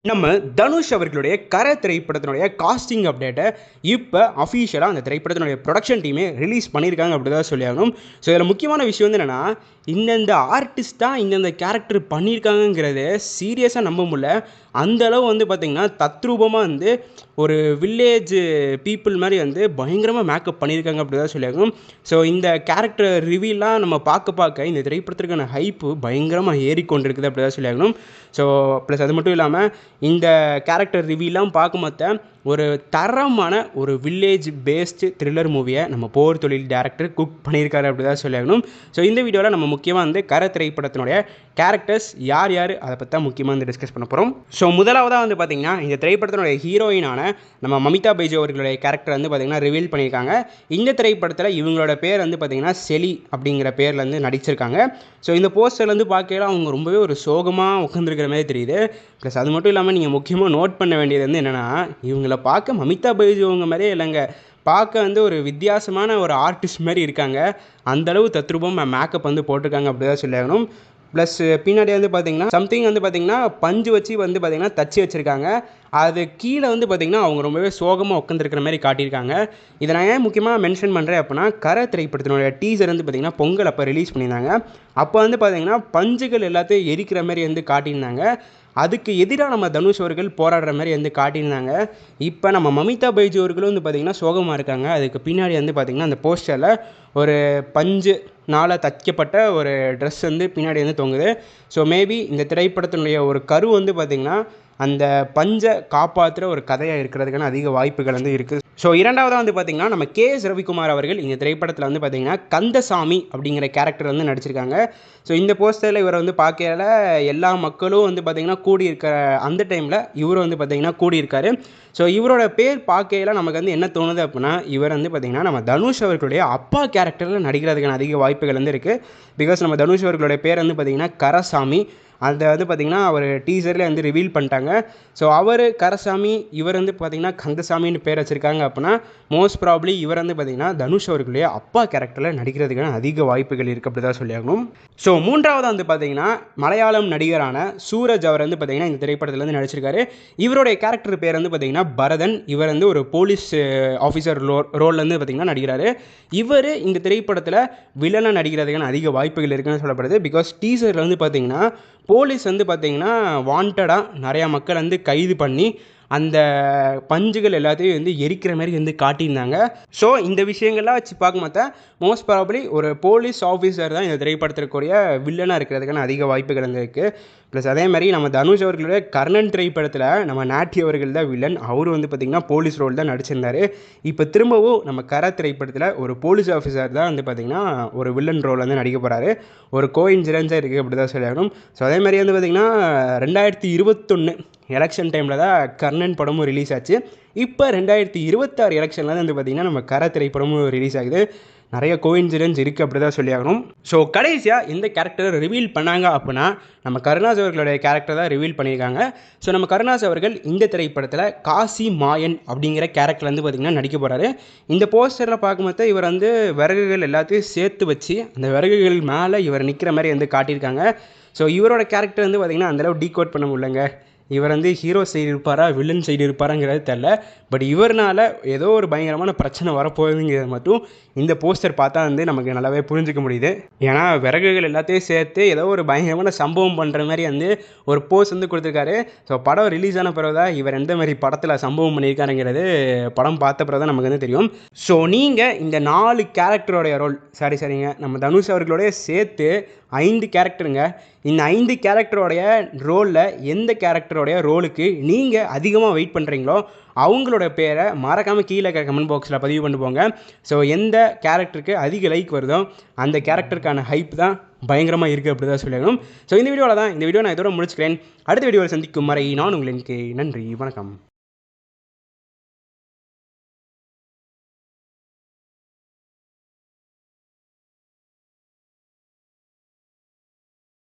நம்ம தனுஷ் அவர்களுடைய கரை திரைப்படத்தினுடைய காஸ்டிங் அப்டேட்டை இப்போ அஃபீஷியலாக அந்த திரைப்படத்தினுடைய ப்ரொடக்ஷன் டீமே ரிலீஸ் பண்ணியிருக்காங்க அப்படி தான் சொல்லியாகணும். ஸோ இதில் முக்கியமான விஷயம் வந்து என்னென்னா, இந்தந்த ஆர்டிஸ்ட் தான் இந்தந்த கேரக்டர் பண்ணியிருக்காங்கங்கிறத சீரியஸாக நம்ப முடியல. அந்தளவு வந்து பார்த்திங்கன்னா தத்ரூபமாக வந்து ஒரு வில்லேஜ் பீப்புள் மாதிரி வந்து பயங்கரமாக மேக்கப் பண்ணியிருக்காங்க அப்படி தான் சொல்லியாகணும். ஸோ இந்த கேரக்டர் ரிவீலாம் நம்ம பார்க்க இந்த திரைப்படத்திற்கான ஹைப்பு பயங்கரமாக ஏறிக்கொண்டிருக்குது அப்படி தான் சொல்லியாகணும். ஸோ ப்ளஸ் அது மட்டும் இல்லாமல் இந்த கேரக்டர் ரிவ்யூலாம் பார்க்கும்போது ஒரு தரமான ஒரு வில்லேஜ் பேஸ்டு த்ரில்லர் மூவியை நம்ம போர் தொழில் டேரக்டர் குக் பண்ணியிருக்காரு அப்படி தான் சொல்லியாகணும். ஸோ இந்த வீடியோவில் நம்ம முக்கியமாக வந்து கரை திரைப்படத்தினுடைய கேரக்டர்ஸ் யார் அதை பற்றி தான் முக்கியமாக வந்து டிஸ்கஸ் பண்ண போகிறோம். ஸோ முதலாவதாக வந்து பார்த்திங்கன்னா இந்த திரைப்படத்தினுடைய ஹீரோயினான நம்ம மமிதா பைஜு அவர்களுடைய கேரக்டர் வந்து பார்த்திங்கன்னா ரிவீல் பண்ணியிருக்காங்க. இந்த திரைப்படத்தில் இவங்களோட பேர் வந்து பார்த்திங்கன்னா செலி அப்படிங்கிற பேரில் வந்து நடிச்சிருக்காங்க. ஸோ இந்த போஸ்டர்லேருந்து பார்க்கல அவங்க ரொம்பவே ஒரு சோகமாக உட்காந்துருக்கிற மாதிரி தெரியுது. ப்ளஸ் அது மட்டும் இல்லாமல் நீங்கள் முக்கியமாக நோட் பண்ண வேண்டியது வந்து என்னென்னா, இவங்கள பார்க்க மமிதா பைஜு அவங்க மாதிரியே இல்லைங்க, பார்க்க வந்து ஒரு வித்தியாசமான ஒரு ஆர்டிஸ்ட் மாதிரி இருக்காங்க. அந்தளவு தத்ரூபம் மேக்கப் வந்து போட்டிருக்காங்க அப்படி தான் சொல்லியாகணும். ப்ளஸ் பின்னாடி வந்து பார்த்திங்கன்னா சம்திங் வந்து பார்த்திங்கன்னா பஞ்சு வச்சு வந்து பார்த்திங்கன்னா தச்சு வச்சுருக்காங்க. அது கீழே வந்து பார்த்திங்கன்னா அவங்க ரொம்பவே சோகமாக உட்காந்துருக்கிற மாதிரி காட்டியிருக்காங்க. இதை நான் ஏன் முக்கியமாக மென்ஷன் பண்ணுறேன் அப்படின்னா, கரை திரைப்படத்தினுடைய டீசர் வந்து பார்த்திங்கன்னா பொங்கல் அப்போ ரிலீஸ் பண்ணியிருந்தாங்க. அப்போ வந்து பார்த்திங்கன்னா பஞ்சுகள் எல்லாத்தையும் எரிக்கிற மாதிரி வந்து காட்டியிருந்தாங்க. அதுக்கு எதிராக நம்ம தனுஷ் அவர்கள் போராடுற மாதிரி வந்து காட்டியிருந்தாங்க. இப்போ நம்ம மமிதா பைஜு அவர்களும் வந்து பார்த்திங்கன்னா சோகமாக இருக்காங்க. அதுக்கு பின்னாடி வந்து பார்த்திங்கன்னா அந்த போஸ்டரில் ஒரு பஞ்சுனால் தைக்கப்பட்ட ஒரு ட்ரெஸ் வந்து பின்னாடி வந்து தொங்குது. ஸோ மேபி இந்த திரைப்படத்தினுடைய ஒரு கரு வந்து பார்த்திங்கன்னா அந்த பஞ்சை காப்பாற்றுற ஒரு கதையாக இருக்கிறதுக்கான அதிக வாய்ப்புகள் வந்து இருக்குது. ஸோ இரண்டாவதாக வந்து பார்த்திங்கன்னா நம்ம கே.எஸ். ரவிக்குமார் அவர்கள் இந்த திரைப்படத்தில் வந்து பார்த்திங்கன்னா கந்தசாமி அப்படிங்கிற கேரக்டர் வந்து நடிச்சிருக்காங்க. ஸோ இந்த போஸ்டரில் இவரை வந்து பார்க்கல எல்லா மக்களும் வந்து பார்த்திங்கன்னா கூடியிருக்கிற அந்த டைமில் இவர் வந்து பார்த்திங்கன்னா கூடியிருக்காரு. ஸோ இவரோட பேர் பார்க்கையில் நமக்கு வந்து என்ன தோணுது அப்படின்னா, இவர் வந்து பார்த்திங்கன்னா நம்ம தனுஷ் அவர்களுடைய அப்பா கேரக்டரில் நடிக்கிறதுக்கான அதிக வாய்ப்புகள் வந்து இருக்குது. பிகாஸ் நம்ம தனுஷ் அவர்களுடைய பேர் வந்து பார்த்திங்கன்னா கரசாமி. அதை வந்து பார்த்திங்கன்னா அவர் டீசரில் வந்து ரிவீல் பண்ணிட்டாங்க. ஸோ அவர் கரசாமி, இவர் வந்து பார்த்திங்கன்னா கந்தசாமின்னு பேர் வச்சுருக்காங்க அப்படின்னா மோஸ்ட் ப்ராப்ளி இவர் வந்து பார்த்திங்கன்னா தனுஷ் அவர்களுடைய அப்பா கேரக்டரில் நடிக்கிறதுக்கான அதிக வாய்ப்புகள் இருக்குது அப்படி தான் சொல்லியாகணும். ஸோ மூன்றாவது வந்து பார்த்திங்கன்னா மலையாளம் நடிகரான சூரஜ் அவர் வந்து பார்த்திங்கன்னா இந்த திரைப்படத்தில் வந்து நடிச்சிருக்காரு. இவருடைய கேரக்டர் பேர் வந்து பார்த்திங்கன்னா பரதன். இவர் வந்து ஒரு போலீஸ் ஆஃபீஸர் ரோலில் வந்து பார்த்திங்கன்னா நடிக்கிறாரு. இவர் இந்த திரைப்படத்தில் வில்லனாக நடிக்கிறதுக்கான அதிக வாய்ப்புகள் இருக்குன்னு சொல்லப்படுது. பிகாஸ் டீசரில் வந்து பார்த்திங்கன்னா போலீஸ் வந்து பார்த்திங்கன்னா வாண்டடாக நிறையா மக்கள் வந்து கைது பண்ணி அந்த பஞ்சுகள் எல்லாத்தையும் வந்து எரிக்கிற மாதிரி வந்து காட்டியிருந்தாங்க. ஸோ இந்த விஷயங்கள்லாம் வச்சு பார்க்கும்போது மோஸ்ட் ப்ராபப்ளி ஒரு போலீஸ் ஆஃபீஸர் தான் இந்த திரைப்படத்திற்குரிய வில்லனாக இருக்கிறதுக்கான அதிக வாய்ப்புகள் வந்து இருக்குது. ப்ளஸ் அதே மாதிரி நம்ம தனுஷ் அவர்களுடைய கர்ணன் திரைப்படத்தில் நம்ம நாட்டி அவர்கள் தான் வில்லன். அவர் வந்து பார்த்திங்கன்னா போலீஸ் ரோல் தான் நடிச்சிருந்தார். இப்போ திரும்பவும் நம்ம கரை திரைப்படத்தில் ஒரு போலீஸ் ஆஃபீஸர் தான் வந்து பார்த்திங்கன்னா ஒரு வில்லன் ரோல் வந்து நடிக்க போகிறாரு. ஒரு கோஇன்சிடென்ஸாக இருக்குது அப்படி தான் சொல்லியாகணும். ஸோ அதே மாதிரி வந்து பார்த்திங்கன்னா 2021 எலெக்ஷன் டைமில் தான் கர்ணன் படமும் ரிலீஸ் ஆச்சு. இப்போ 2026 எலெக்ஷனில் தான் வந்து பார்த்திங்கன்னா நம்ம கரை திரைப்படமும் ரிலீஸ் ஆகுது. நிறைய கோஇன்சிடென்ஸ் இருக்குது அப்படி தான் சொல்லியாகணும். ஸோ கடைசியாக எந்த கேரக்டரை ரிவீல் பண்ணாங்க அப்படின்னா நம்ம கருணாஸ் அவர்களுடைய கேரக்டர் தான் ரிவீல் பண்ணியிருக்காங்க. ஸோ நம்ம கருணாஸ் அவர்கள் இந்த திரைப்படத்தில் காசி மாயன் அப்படிங்கிற கேரக்டர் வந்து பார்த்திங்கன்னா நடிக்க போகிறாரு. இந்த போஸ்டரில் பார்க்கும்போது இவர் வந்து விறகுகள் எல்லாத்தையும் சேர்த்து வச்சு அந்த விறகுகள் மேலே இவர் நிற்கிற மாதிரி வந்து காட்டியிருக்காங்க. ஸோ இவரோட கேரக்டர் வந்து பார்த்திங்கன்னா அந்தளவு டீகோட் பண்ண முடியலங்க. இவர் வந்து ஹீரோ சைடு இருப்பாரா வில்லன் சைடு இருப்பாராங்கிறது தெரில. பட் இவர்னால் ஏதோ ஒரு பயங்கரமான பிரச்சனை வரப்போகுதுங்கிறது மட்டும் இந்த போஸ்டர் பார்த்தா வந்து நமக்கு நல்லாவே புரிஞ்சிக்க முடியுது. ஏன்னா விறகுகள் எல்லாத்தையும் சேர்த்து ஏதோ ஒரு பயங்கரமான சம்பவம் பண்ணுற மாதிரி வந்து ஒரு போஸ்ட் வந்து கொடுத்துருக்காரு. ஸோ படம் ரிலீஸ் ஆன பிறகு தான் இவர் எந்த மாதிரி படத்தில் சம்பவம் பண்ணியிருக்காருங்கிறது படம் பார்த்த பிறகு தான் நமக்கு வந்து தெரியும். ஸோ நீங்கள் இந்த 4 கேரக்டரோடைய ரோல் சரிங்க நம்ம தனுஷ் அவர்களோடைய சேர்த்து 5 கேரக்டருங்க. இந்த 5 கேரக்டரோடைய ரோலில் எந்த கேரக்டரோடைய ரோலுக்கு நீங்கள் அதிகமாக வெயிட் பண்ணுறீங்களோ அவங்களோட பேரை மறக்காமல் கீழே கமெண்ட் பாக்ஸில் பதிவு பண்ணி போங்க. ஸோ எந்த கேரக்டருக்கு அதிக லைக் வருதோ அந்த கேரக்டருக்கான ஹைப் தான் பயங்கரமாக இருக்குது அப்படி தான் சொல்லணும். ஸோ இந்த வீடியோ நான் இதோட முடிச்சுக்கிறேன். அடுத்த வீடியோவில் சந்திக்கும் வரை நான் உங்களுக்கு நன்றி, வணக்கம்.